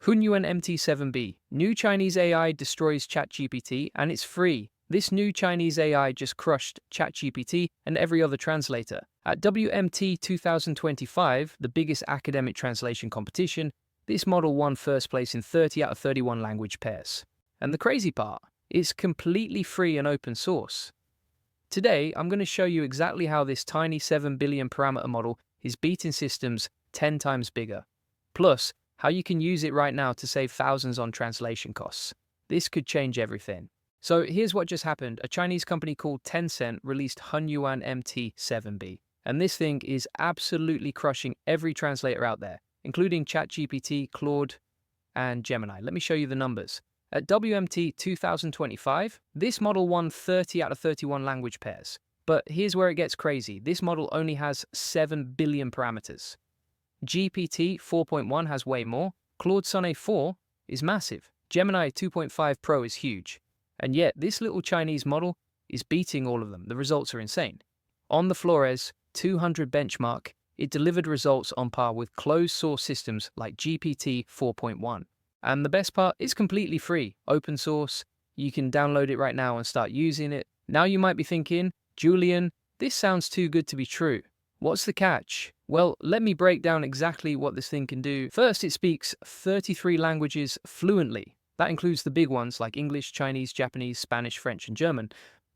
Hunyuan-MT-7B. New Chinese AI destroys ChatGPT, and it's free. This new Chinese AI just crushed ChatGPT and every other translator. At WMT 2025, the biggest academic translation competition, this model won first place in 30 out of 31 language pairs. And the crazy part, it's completely free and open source. Today, I'm going to show you exactly how this tiny 7 billion parameter model is beating systems 10 times bigger. Plus, how you can use it right now to save thousands on translation costs. This could change everything. So here's what just happened. A Chinese company called Tencent released Hunyuan-MT-7B. And this thing is absolutely crushing every translator out there, including ChatGPT, Claude, and Gemini. Let me show you the numbers. At WMT 2025, this model won 30 out of 31 language pairs. But here's where it gets crazy. This model only has 7 billion parameters. GPT 4.1 has way more. Claude Sonnet 4 is massive. Gemini 2.5 Pro is huge. And yet, this little Chinese model is beating all of them. The results are insane. On the Flores 200 benchmark, it delivered results on par with closed-source systems like GPT 4.1. And the best part, it's completely free, open source. You can download it right now and start using it. Now you might be thinking, Julian, this sounds too good to be true. What's the catch? Well, let me break down exactly what this thing can do. First, it speaks 33 languages fluently. That includes the big ones like English, Chinese, Japanese, Spanish, French, and German.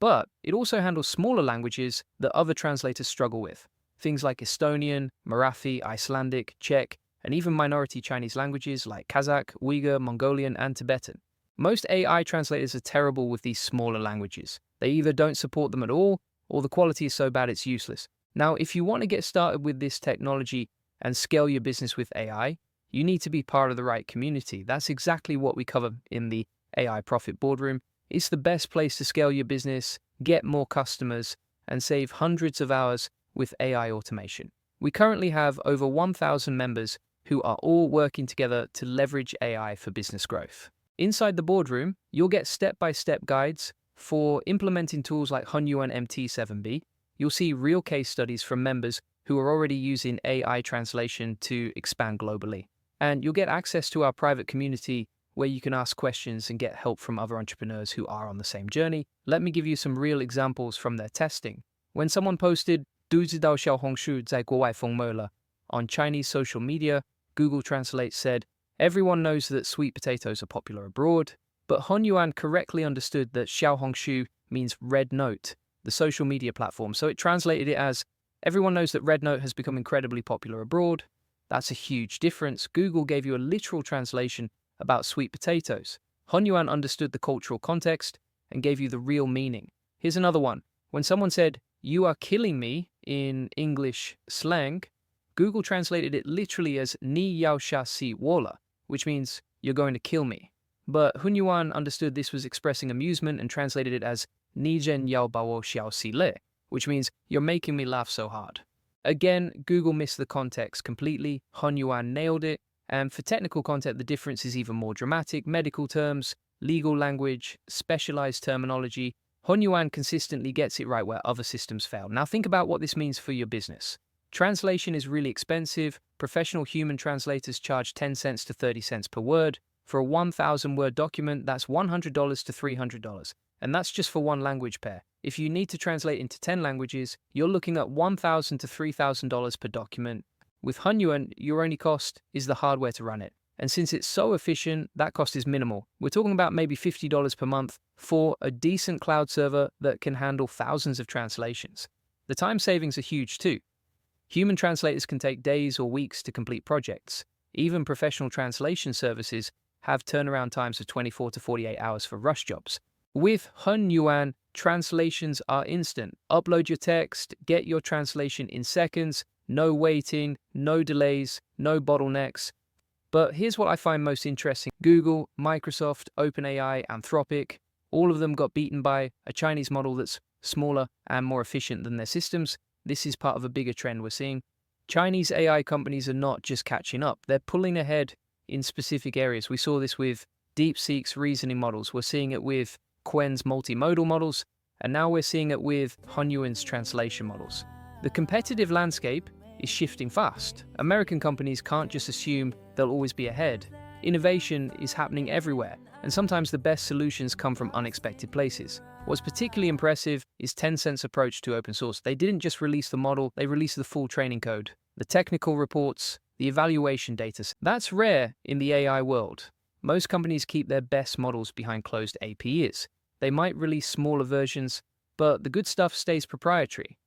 But it also handles smaller languages that other translators struggle with. Things like Estonian, Marathi, Icelandic, Czech, and even minority Chinese languages like Kazakh, Uyghur, Mongolian, and Tibetan. Most AI translators are terrible with these smaller languages. They either don't support them at all, or the quality is so bad it's useless. Now, if you want to get started with this technology and scale your business with AI, you need to be part of the right community. That's exactly what we cover in the AI Profit Boardroom. It's the best place to scale your business, get more customers, and save hundreds of hours with AI automation. We currently have over 1,000 members who are all working together to leverage AI for business growth. Inside the boardroom, you'll get step-by-step guides for implementing tools like Hunyuan-MT-7B. You'll see real case studies from members who are already using AI translation to expand globally. And you'll get access to our private community where you can ask questions and get help from other entrepreneurs who are on the same journey. Let me give you some real examples from their testing. When someone posted 不知道小红书在国外疯魔了 on Chinese social media, Google Translate said, everyone knows that sweet potatoes are popular abroad, but Hunyuan correctly understood that Xiaohongshu means red note, the social media platform. So it translated it as, everyone knows that red note has become incredibly popular abroad. That's a huge difference. Google gave you a literal translation about sweet potatoes. Hunyuan understood the cultural context and gave you the real meaning. Here's another one. When someone said, you are killing me in English slang, Google translated it literally as ni yao sha si wola, which means you're going to kill me. But Hunyuan understood this was expressing amusement and translated it as ni zhen yao bao xiao si le, which means you're making me laugh so hard. Again, Google missed the context completely. Hunyuan nailed it. And for technical content, the difference is even more dramatic. Medical terms, legal language, specialized terminology. Hunyuan consistently gets it right where other systems fail. Now think about what this means for your business. Translation is really expensive. Professional human translators charge 10 cents to 30 cents per word. For a 1,000-word document, that's $100 to $300. And that's just for one language pair. If you need to translate into 10 languages, you're looking at $1,000 to $3,000 per document. With Hunyuan, your only cost is the hardware to run it. And since it's so efficient, that cost is minimal. We're talking about maybe $50 per month for a decent cloud server that can handle thousands of translations. The time savings are huge too. Human translators can take days or weeks to complete projects. Even professional translation services have turnaround times of 24 to 48 hours for rush jobs. With Hunyuan, translations are instant. Upload your text, get your translation in seconds, no waiting, no delays, no bottlenecks. But here's what I find most interesting. Google, Microsoft, OpenAI, Anthropic, all of them got beaten by a Chinese model that's smaller and more efficient than their systems. This is part of a bigger trend we're seeing. Chinese AI companies are not just catching up, they're pulling ahead in specific areas. We saw this with DeepSeek's reasoning models. We're seeing it with Quen's multimodal models, and now we're seeing it with Hunyuan's translation models. The competitive landscape is shifting fast. American companies can't just assume they'll always be ahead. Innovation is happening everywhere, and sometimes the best solutions come from unexpected places. What's particularly impressive is Tencent's approach to open source. They didn't just release the model, they released the full training code, the technical reports, the evaluation data. That's rare in the AI world. Most companies keep their best models behind closed APIs. They might release smaller versions, but the good stuff stays proprietary.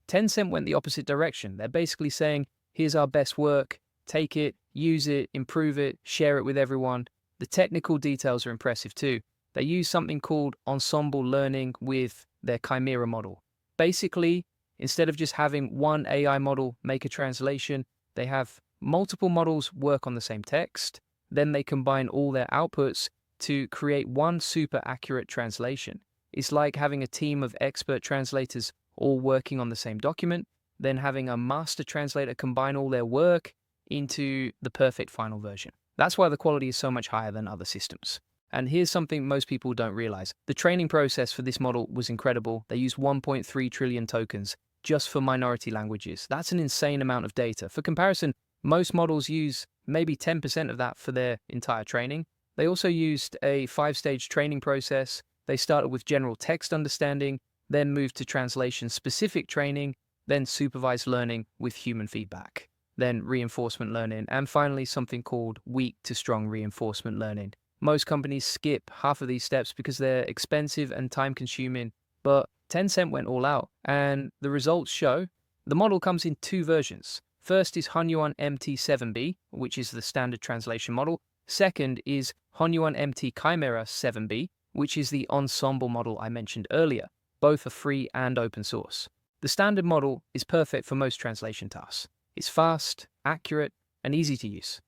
Tencent went the opposite direction. They're basically saying, here's our best work, take it, use it, improve it, share it with everyone. The technical details are impressive too. They use something called ensemble learning with their Chimera model. Basically, instead of just having one AI model make a translation, they have multiple models work on the same text. Then they combine all their outputs to create one super accurate translation. It's like having a team of expert translators all working on the same document, then having a master translator combine all their work into the perfect final version. That's why the quality is so much higher than other systems. And here's something most people don't realize. The training process for this model was incredible. They used 1.3 trillion tokens just for minority languages. That's an insane amount of data. For comparison, most models use maybe 10% of that for their entire training. They also used a 5-stage training process. They started with general text understanding, then moved to translation-specific training, then supervised learning with human feedback, then reinforcement learning, and finally something called weak to strong reinforcement learning. Most companies skip half of these steps because they're expensive and time-consuming, but Tencent went all out, and the results show. The model comes in 2 versions. First is Hunyuan-MT-7B, which is the standard translation model. Second is Hunyuan-MT-7B, which is the ensemble model I mentioned earlier. Both are free and open source. The standard model is perfect for most translation tasks. It's fast, accurate, and easy to use.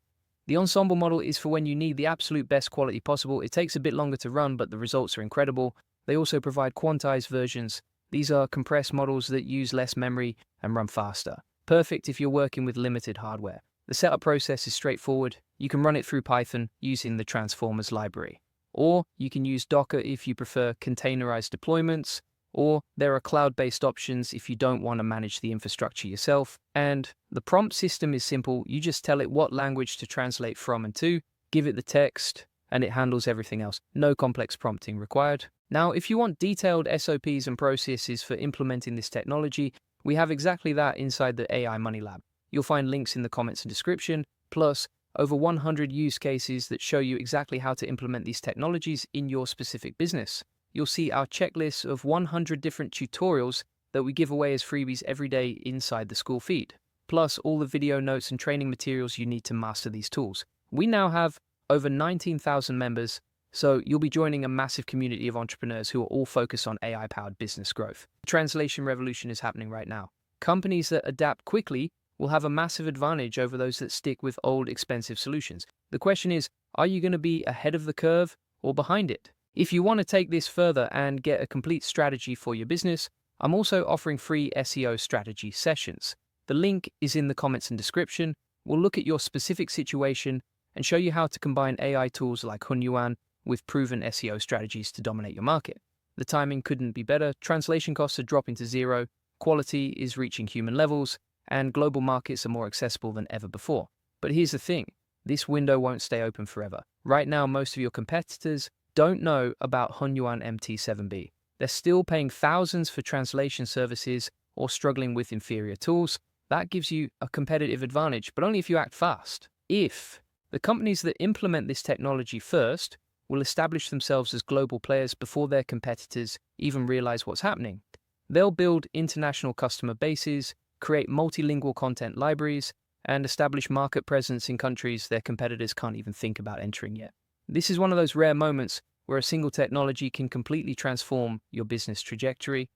The ensemble model is for when you need the absolute best quality possible. It takes a bit longer to run, but the results are incredible. They also provide quantized versions. These are compressed models that use less memory and run faster. Perfect if you're working with limited hardware. The setup process is straightforward. You can run it through Python using the Transformers library. Or you can use Docker if you prefer containerized deployments, or there are cloud-based options if you don't want to manage the infrastructure yourself. And the prompt system is simple. You just tell it what language to translate from and to, give it the text, and it handles everything else. No complex prompting required. Now, if you want detailed SOPs and processes for implementing this technology, we have exactly that inside the AI Money Lab. You'll find links in the comments and description, plus over 100 use cases that show you exactly how to implement these technologies in your specific business. You'll see our checklist of 100 different tutorials that we give away as freebies every day inside the school feed, plus all the video notes and training materials you need to master these tools. We now have over 19,000 members, so you'll be joining a massive community of entrepreneurs who are all focused on AI-powered business growth. The translation revolution is happening right now. Companies that adapt quickly will have a massive advantage over those that stick with old, expensive solutions. The question is, are you going to be ahead of the curve or behind it? If you want to take this further and get a complete strategy for your business, I'm also offering free SEO strategy sessions. The link is in the comments and description. We'll look at your specific situation and show you how to combine AI tools like Hunyuan with proven SEO strategies to dominate your market. The timing couldn't be better. Translation costs are dropping to zero, quality is reaching human levels, and global markets are more accessible than ever before. But here's the thing, this window won't stay open forever. Right now, most of your competitors don't know about Hunyuan-MT-7B. They're still paying thousands for translation services or struggling with inferior tools. That gives you a competitive advantage, but only if you act fast. If the companies that implement this technology first will establish themselves as global players before their competitors even realize what's happening. They'll build international customer bases, create multilingual content libraries, and establish market presence in countries their competitors can't even think about entering yet. This is one of those rare moments where a single technology can completely transform your business trajectory,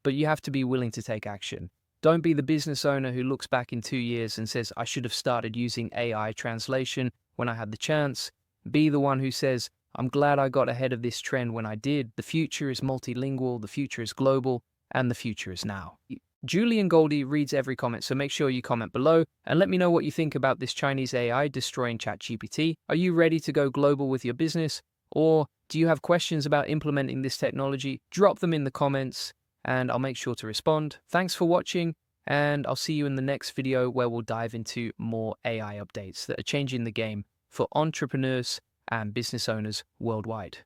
but you have to be willing to take action. Don't be the business owner who looks back in 2 years and says, I should have started using AI translation when I had the chance. Be the one who says, I'm glad I got ahead of this trend when I did. The future is multilingual, the future is global, and the future is now. Julian Goldie reads every comment, so make sure you comment below and let me know what you think about this Chinese AI destroying ChatGPT. Are you ready to go global with your business? Or do you have questions about implementing this technology? Drop them in the comments and I'll make sure to respond. Thanks for watching, and I'll see you in the next video where we'll dive into more AI updates that are changing the game for entrepreneurs and business owners worldwide.